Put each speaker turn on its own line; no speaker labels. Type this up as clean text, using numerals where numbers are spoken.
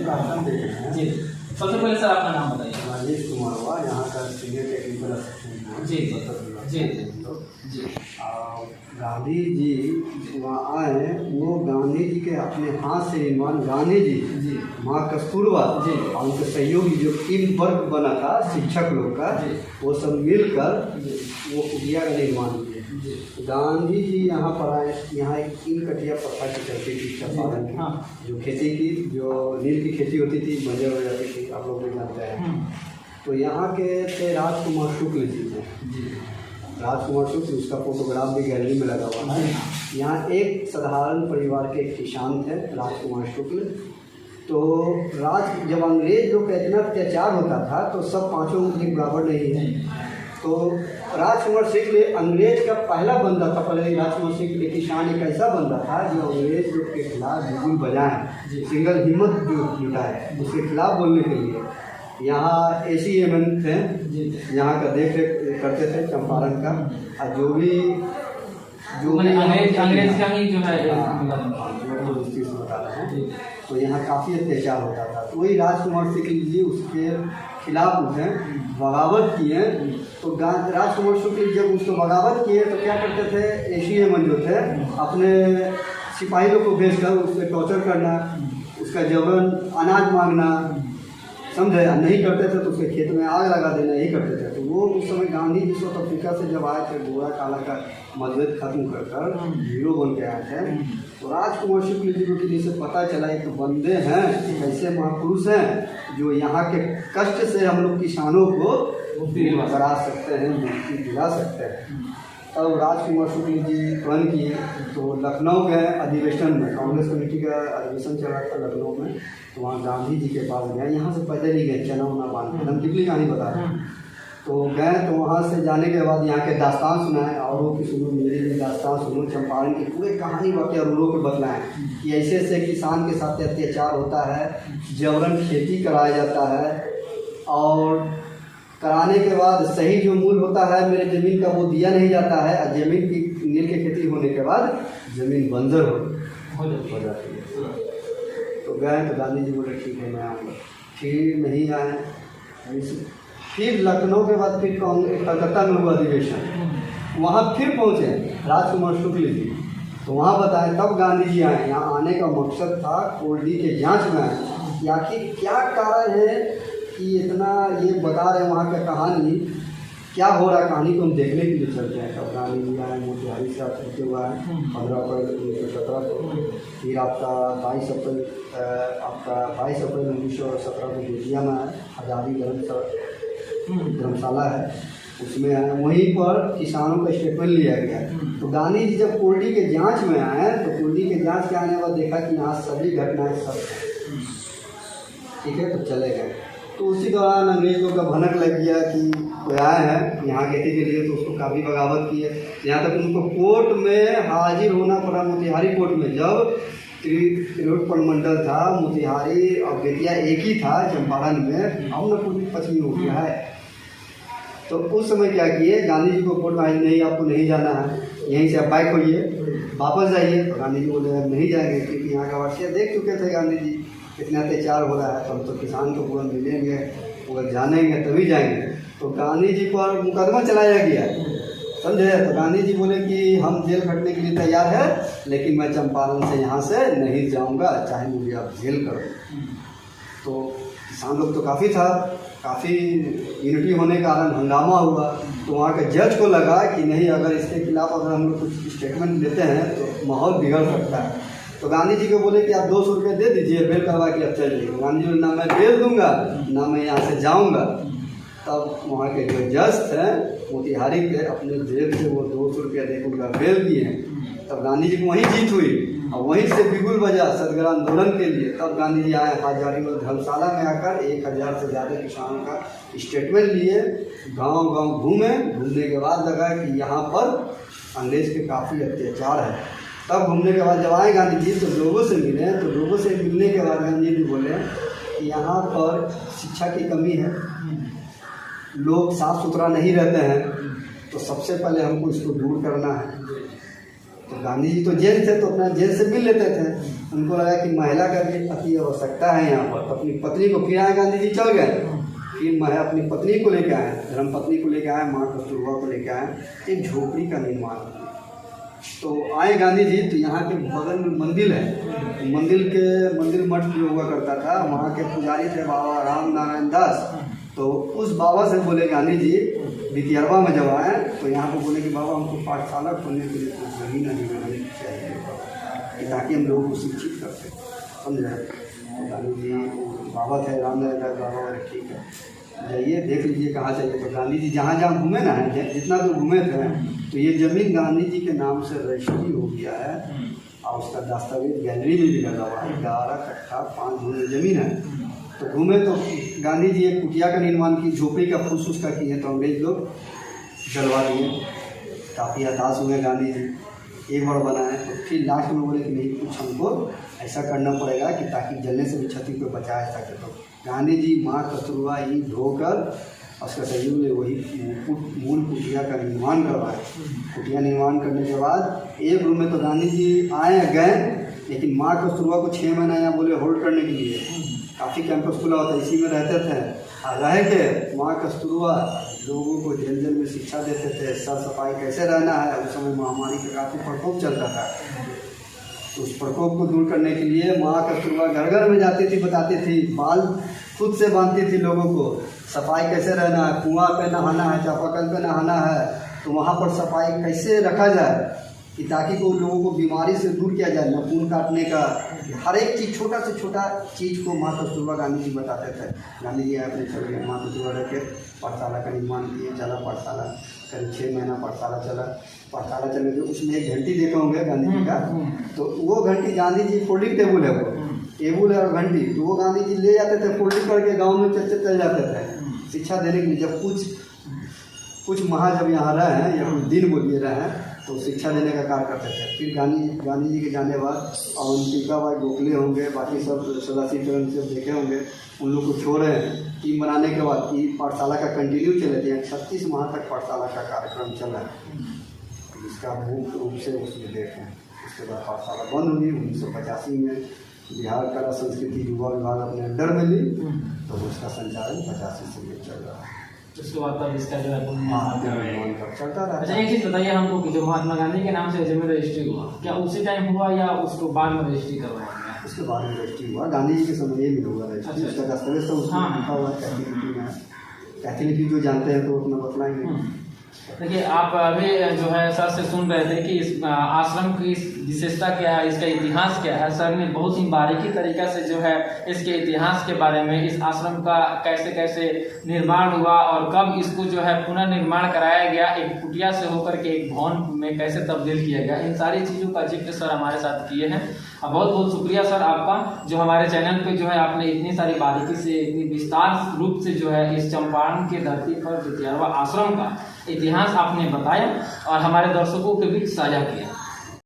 भाषण दे रहे हैं।
जी, सबसे पहले सर अपना नाम बताइए।
राजेश कुमार हुआ, यहाँ का सीनियर टेक्निकल असिस्टेंट।
जी जी जी।
गांधी जी वहाँ आए, वो गांधी जी के अपने हाथ से निर्माण, गांधी जी माँ कस्तूरबा
जी
और उनके सहयोगी जो टीम वर्क बना था शिक्षक लोग का, वो सब मिलकर वो कुटिया का निर्माण किए। गांधी जी यहाँ पर आए, यहाँ एक 3 कटिया प्रथा की चलती थी चंपारण की, जो खेती की, जो नील की खेती होती थी, मजे हो जाती थी, आप लोग भी जानते हैं। तो यहाँ के थे राजकुमार शुक्ल जी थे, राजकुमार शुक्ल, उसका फोटोग्राफ भी गैलरी में लगा हुआ है। यहाँ एक साधारण परिवार के एक किसान थे राजकुमार शुक्ल। तो जब अंग्रेज लोग का इतना अत्याचार होता था तो सब पाँचों उंगली बराबर नहीं है। तो राजकुमार शुक्ल अंग्रेज का पहला बंदा था। पहले राजकुमार शुक्ल किसान एक ऐसा बंदा था जो अंग्रेज लोग के खिलाफ बिल्कुल बजाएं, सिंगल हिम्मत जुटाए उसके खिलाफ बोलने के लिए। यहाँ ACMN थे, यहाँ का देख रेख करते थे चंपारण का, और जो भी
अंग्रेज का ही जो है
बता रहे हैं। तो यहाँ काफ़ी अत्याचार होता था। तो वही राजकुमार शुक्ल जी उसके खिलाफ उठे, बगावत किए। तो राजकुमार शुक्ल जब उसको बगावत किए तो क्या करते थे, ACMN जो थे अपने सिपाही लोग को भेजकर उस पर टॉर्चर करना, उसका जबरन अनाज मांगना, समझे, नहीं करते थे तो उसके खेत में आग लगा देना, यही करते थे। तो वो उस समय गांधी जी साउथ अफ्रीका से जब आए थे, गोरा काला का मतभेद खत्म कर हीरो बन के आए थे। तो राजकुमार शुक्ल जी को किसी से पता चला एक बंदे हैं, ऐसे महापुरुष हैं जो यहाँ के कष्ट से हम लोग किसानों को मुक्ति करा सकते हैं, मुक्ति दिला सकते हैं। तब राजकुमार शुक्ल जी प्रण किए, तो लखनऊ गए अधिवेशन में, कांग्रेस कमेटी का अधिवेशन चल रहा था लखनऊ में। तो वहाँ गांधी जी के पास गए, यहाँ से पैदल ही गए, चना उना बांध के, हम टिपली कहानी बता रहे हैं। तो गए, तो वहाँ से जाने के बाद यहाँ के दास्तान सुनाए, औरों की सुनो, मेरी भी दास्तान सुनो, चंपारण की पूरे कहानी वाक़या रूलों को बतलाएँ कि ऐसे ऐसे किसान के साथ अत्याचार होता है, जबरन खेती कराया जाता है, और कराने के बाद सही जो मूल होता है मेरे ज़मीन का वो दिया नहीं जाता है, और ज़मीन की नील की खेती होने के बाद ज़मीन बंजर हो जाती है। तो गए, तो गांधी जी बोले ठीक है मैं आऊँगा, फिर नहीं आए। फिर लखनऊ के बाद फिर कलकत्ता में हुआ अधिवेशन, वहाँ फिर पहुँचे राजकुमार शुक्ल जी। तो वहाँ बताएं, तब गांधी जी आए। यहाँ आने का मकसद था कोल्डी के जाँच में आए कि आखिर क्या कारण है कि इतना ये बता रहे हैं वहाँ का कहानी, क्या हो रहा है कहानी को हम देखने के लिए चलते हैं। तब गांधी जी आए, मोतिहारी से होते हुए आए 15 अप्रैल 1917 को। फिर आपका 22 अप्रैल 1917 को बेतिया में आए, आज़ादी धर्मशाला है उसमें आए। वहीं पर किसानों का स्टेटमेंट लिया गया। तो गांधी जी जब कोल्डी के जांच में आए, तो कोल्डी के जांच के आने के बाद देखा कि यहाँ सभी घटनाएं सब ठीक है, तो चले गए। तो उसी दौरान अंग्रेज़ों का भनक लग गया कि कोई आए हैं यहाँ खेती के लिए, तो उसको काफ़ी बगावत की है। यहाँ तक उनको कोर्ट में हाजिर होना पड़ा, मोतिहारी कोर्ट में। जब तिरहुत प्रमंडल था, मोतिहारी और बेतिया एक ही था चंपारण में, अब न पूरी पश्चिमी हो गया है। तो उस समय क्या किए, गांधी जी को कोर्ट में नहीं, आपको नहीं जाना है, यहीं से आप बाइक होइए वापस जाइए। तो गांधी जी बोले नहीं जाएंगे, क्योंकि यहाँ का वार्षिया देख चुके थे गांधी जी, इतना अत्याचार हो रहा है, तो हम तो किसान को पूरा मिलेंगे, पूरा जानेंगे तभी जाएंगे। तो गांधी जी पर मुकदमा चलाया गया, समझे। तो गांधी जी बोले कि हम जेल खटने के लिए तैयार है, लेकिन मैं चंपारण से यहाँ से नहीं जाऊँगा, चाहे मुझे आप जेल करो। तो किसान लोग तो काफ़ी था, काफ़ी यूनिटी होने के कारण हंगामा हुआ। तो वहाँ के जज को लगा कि नहीं, अगर इसके खिलाफ अगर हम लोग कुछ स्टेटमेंट देते हैं तो माहौल बिगड़ सकता है। तो गांधी जी को बोले कि आप 200 रुपये दे दीजिए, बेल करवा के अब चल जाइए। गांधी जी ना मैं बेल दूंगा, ना मैं यहाँ से जाऊँगा। तब वहाँ के जो जज थे मोतिहारी के, अपने जेब से वो 200 रुपया देकर उनका बेल दिए। तब गांधी जी को वहीं जीत हुई, और वहीं से बिगुल बजा सदगर आंदोलन के लिए। तब गांधी जी आए हजारीबाग धर्मशाला में आकर 1000 से ज़्यादा किसानों का स्टेटमेंट लिए, गांव गांव घूमने के बाद लगा कि यहाँ पर अंग्रेज़ के काफ़ी अत्याचार है। तब घूमने के बाद जब आए गांधी जी तो लोगों से मिले, तो लोगों से मिलने के बाद गांधी जी बोले कि यहाँ पर शिक्षा की कमी है, लोग साफ़ सुथरा नहीं रहते हैं, तो सबसे पहले हमको इसको दूर करना है। तो गांधी जी तो जेल थे तो अपना जेल से मिल लेते थे। उनको लगा कि महिला का भी अति आवश्यकता है यहाँ पर, तो अपनी पत्नी को फिर आए गांधी जी चल गए। फिर मैं अपनी पत्नी को लेकर आए, धर्म पत्नी को लेकर आए, माँ कस्तूरबा को लेकर आए, एक झोपड़ी का निर्माण किया। तो आए गांधी जी तो यहाँ के बगल में मंदिर है, मंदिर मठ जो हुआ करता था, वहाँ के पुजारी थे बाबा राम नारायण दास। तो उस बाबा से बोले गांधी जी बितियरवा में जब आए तो यहाँ पे बोले कि बाबा हमको पाठशाला खोलने के लिए कुछ जमीन अधिग्रहण चाहिए ताकि हम लोगों को शिक्षित कर सकें, समझ रहे। तो गांधी जी बाबा थे राम नारायण दास बाबा, बोले ठीक है जाइए देख लीजिए कहाँ चाहिए। तो गांधी जी जहाँ जहाँ घूमे ना है, जितना दूर घूमे थे, तो ये ज़मीन गांधी जी के नाम से रजिस्ट्री हो गया है और उसका दस्तावेज गैलरी में भी लगा हुआ है। 11 कट्ठा 5 धुन ज़मीन है। तो घूमे तो गांधी जी एक कुटिया का निर्माण की, झोपड़ी का फूस का किए, तो अंग्रेज लोग जलवा दिए। काफ़ी हताश हुए गांधी जी, एक बार बनाए तो फिर लास्ट में बोले कि नहीं कुछ हमको ऐसा करना पड़ेगा कि ताकि जलने से भी क्षति को बचाया सके। तो गांधी जी माँ कस्तूरबा ही धोकर उसका सहयोग में वही मूल कुटिया का निर्माण करवाए। कुटिया निर्माण करने के बाद एक रूम में तो गांधी जी आए गए, लेकिन माँ कस्तूरबा को 6 महीना यहाँ बोले होल्ड करने के लिए। काफ़ी कैंपस खुला होता है, इसी में रहते थे और रह के माँ कस्तूरबा लोगों को जेल में शिक्षा देते थे, साफ सफाई कैसे रहना है। उस समय महामारी का काफ़ी प्रकोप चलता था, तो उस प्रकोप को दूर करने के लिए माँ कस्तूरबा घर घर में जाती थी, बताती थी, बाल खुद से बांधती थी लोगों को, सफाई कैसे रहना है, कुआं पे नहाना है, चापाकल पे नहाना है, तो वहाँ पर सफाई कैसे रखा जाए कि ताकि को लोगों को बीमारी से दूर किया जाए। नाखून काटने का हर एक चीज़, छोटा से छोटा चीज़ को माँ कस्तूरबा गांधी जी बताते थे। गांधी जी अपने चले माँ कस्तूरबा रह के पाठशाला का निर्माण किए। चला पाठशाला, करीब 6 महीना पाठशाला चला। पाठशाला चलने के उसमें एक घंटी देखे होंगे गांधी जी का, तो वो घंटी गांधी जी फोल्डिंग टेबल है, वो टेबल है और घंटी, तो वो गांधी जी ले जाते थे फोल्डिंग करके, गाँव में चल जाते थे शिक्षा देने के लिए। जब कुछ माह जब यहाँ रहे हैं या कुछ दिन बोलिए रहे हैं तो शिक्षा देने का कार्य करते थे। फिर गांधी जी के जाने बाद अवंतिका बाई गोखले होंगे, बाकी सब सदाशिवचरण से देखे होंगे, उन लोग को छोड़े टीम बनाने के बाद की पाठशाला का कंटिन्यू चले थे। 36 माह तक पाठशाला का कार्यक्रम चला, जिसका मुख्य रूप से उसमें देखें। उसके बाद पाठशाला बंद हुई 1985 में। बिहार कला संस्कृति युवा विभाग अपने अंडर में ली, तो उसका संचालन 85 से ये चल रहा है।
उसके बाद तब इसका जो है
चलता रहा।
अच्छा, एक चीज़ बताइए हमको कि जो महात्मा गांधी के नाम से जमीन रजिस्ट्री हुआ, क्या उसी टाइम हुआ या उसको बाद में रजिस्ट्री करवाया गया?
उसके बाद में रजिस्ट्री हुआ, गांधी जी के समय ये भी हुआ रजिस्ट्री।
अच्छा,
उसका दस्तावेज तो उसमें लिखा हुआ है कैथलिक में। कैथलिक जो जानते हैं तो उतना बतलाएंगे।
देखिए, आप अभी जो है सर से सुन रहे थे कि इस आश्रम की विशेषता क्या है, इसका इतिहास क्या है। सर ने बहुत ही बारीकी तरीके से जो है इसके इतिहास के बारे में, इस आश्रम का कैसे कैसे निर्माण हुआ और कब इसको जो है पुनर्निर्माण कराया गया, एक कुटिया से होकर के एक भवन में कैसे तब्दील किया गया, इन सारी चीज़ों का जिक्र सर हमारे साथ किए हैं। बहुत बहुत शुक्रिया सर आपका, जो हमारे चैनल पे जो है आपने इतनी सारी बारीकी से, इतनी विस्तार रूप से जो है इस चंपारण की धरती पर बितियरवा आश्रम का इतिहास आपने बताया और हमारे दर्शकों के बीच साझा किया।